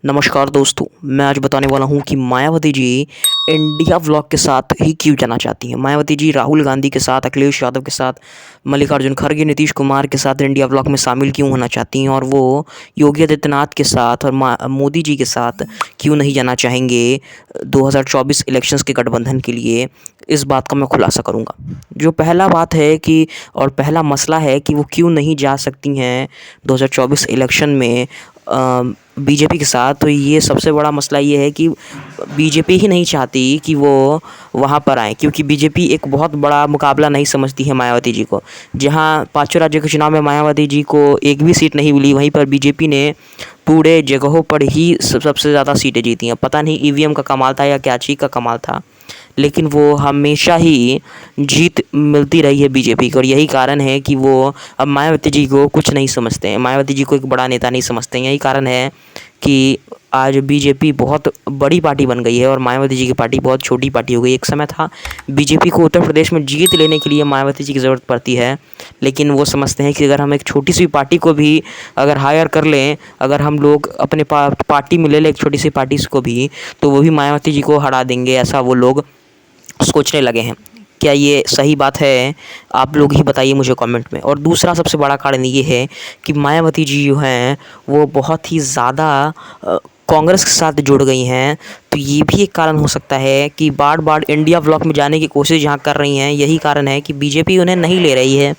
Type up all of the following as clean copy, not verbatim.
नमस्कार दोस्तों, मैं आज बताने वाला हूँ कि मायावती जी इंडिया व्लॉग के साथ ही क्यों जाना चाहती हैं। मायावती जी राहुल गांधी के साथ, अखिलेश यादव के साथ, मल्लिकार्जुन खड़गे, नीतीश कुमार के साथ इंडिया व्लॉग में शामिल क्यों होना चाहती हैं, और वो योगी आदित्यनाथ के साथ और मोदी जी के साथ क्यों नहीं जाना चाहेंगे 2024 इलेक्शंस के गठबंधन के लिए। इस बात का मैं खुलासा करूँगा। जो पहला बात है कि और पहला मसला है कि वो क्यों नहीं जा सकती हैं 2024 इलेक्शन में बीजेपी के साथ। तो ये सबसे बड़ा मसला ये है कि बीजेपी ही नहीं चाहती कि वो वहाँ पर आएँ, क्योंकि बीजेपी एक बहुत बड़ा मुकाबला नहीं समझती है मायावती जी को। जहाँ पाँचों राज्यों के चुनाव में मायावती जी को एक भी सीट नहीं मिली, वहीं पर बीजेपी ने पूरे जगहों पर ही सबसे ज़्यादा सीटें जीती हैं। पता नहीं ईवीएम का कमाल था या क्या चीज़ का कमाल था, लेकिन वो हमेशा ही जीत मिलती रही है बीजेपी को। और यही कारण है कि वो अब मायावती जी को कुछ नहीं समझते हैं, मायावती जी को एक बड़ा नेता नहीं समझते हैं। यही कारण है कि आज बीजेपी बहुत बड़ी पार्टी बन गई है और मायावती जी की पार्टी बहुत छोटी पार्टी हो गई। एक समय था बीजेपी को उत्तर प्रदेश में जीत लेने के लिए मायावती जी की ज़रूरत पड़ती है, लेकिन वो समझते हैं कि अगर हम एक छोटी सी पार्टी को भी अगर हायर कर लें, अगर हम लोग अपने पार्टी में ले लें एक छोटी सी पार्टी को भी, तो वो भी मायावती जी को हरा देंगे, ऐसा वो लोग सोचने लगे हैं। क्या ये सही बात है? आप लोग ही बताइए मुझे कमेंट में। और दूसरा सबसे बड़ा कारण ये है कि मायावती जी जो हैं वो बहुत ही ज़्यादा कांग्रेस के साथ जुड़ गई हैं। तो ये भी एक कारण हो सकता है कि बार बार इंडिया ब्लॉक में जाने की कोशिश जहाँ कर रही हैं, यही कारण है कि बीजेपी उन्हें नहीं ले रही है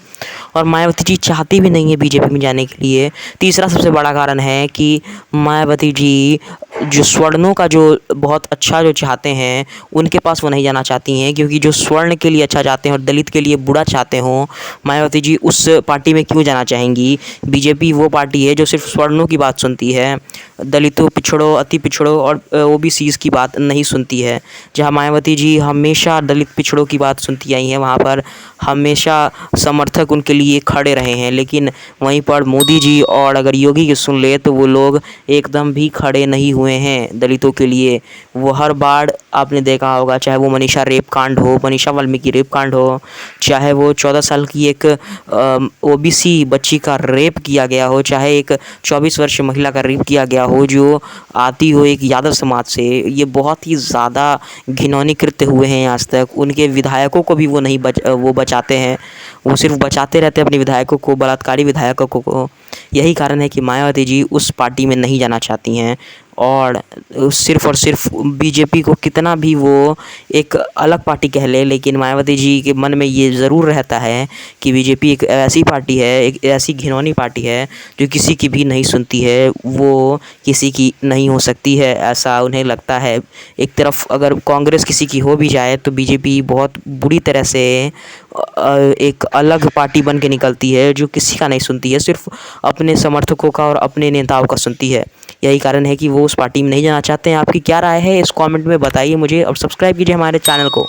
और मायावती जी चाहती भी नहीं है बीजेपी में जाने के लिए। तीसरा सबसे बड़ा कारण है कि मायावती जी जो स्वर्णों का जो बहुत अच्छा जो चाहते हैं, उनके पास वो नहीं जाना चाहती हैं, क्योंकि जो स्वर्ण के लिए अच्छा चाहते हैं और दलित के लिए बुरा चाहते हों, मायावती जी उस पार्टी में क्यों जाना चाहेंगी। बीजेपी वो पार्टी है जो सिर्फ स्वर्णों की बात सुनती है, दलितों, पिछड़ों, अति पिछड़ों और ओबीसीज़ की बात नहीं सुनती है। जहाँ मायावती जी हमेशा दलित पिछड़ों की बात सुनती आई हैं, वहाँ पर हमेशा समर्थक उनके लिए खड़े रहे हैं। लेकिन वहीं पर मोदी जी और अगर योगी की सुन ले तो वो लोग एकदम भी खड़े नहीं हुए हैं दलितों के लिए। वो हर बार आपने देखा होगा, चाहे वो मनीषा रेप कांड हो, मनीषा वाल्मीकि रेप कांड हो, चाहे वो 14 साल की एक ओबीसी बच्ची का रेप किया गया हो, चाहे एक 24 वर्षीय महिला का रेप किया गया हो जो आती हो एक यादव समाज से। ये बहुत ही ज़्यादा घिनौनी कृत्य हुए हैं आज तक। उनके विधायकों को भी वो नहीं बचाते हैं, वो सिर्फ बचाते रहते हैं अपने विधायकों को, बलात्कारी विधायकों को। यही कारण है कि मायावती जी उस पार्टी में नहीं जाना चाहती हैं और सिर्फ बीजेपी को कितना भी वो एक अलग पार्टी कह ले, लेकिन मायावती जी के मन में ये ज़रूर रहता है कि बीजेपी एक ऐसी पार्टी है, एक ऐसी घिनौनी पार्टी है जो किसी की भी नहीं सुनती है, वो किसी की नहीं हो सकती है, ऐसा उन्हें लगता है। एक तरफ अगर कांग्रेस किसी की हो भी जाए तो बीजेपी बहुत बुरी तरह से एक अलग पार्टी बन के निकलती है जो किसी का नहीं सुनती है, सिर्फ अपने समर्थकों का और अपने नेताओं का सुनती है। यही कारण है कि वो उस पार्टी में नहीं जाना चाहते हैं। आपकी क्या राय है इस कमेंट में बताइए मुझे, और सब्सक्राइब कीजिए हमारे चैनल को।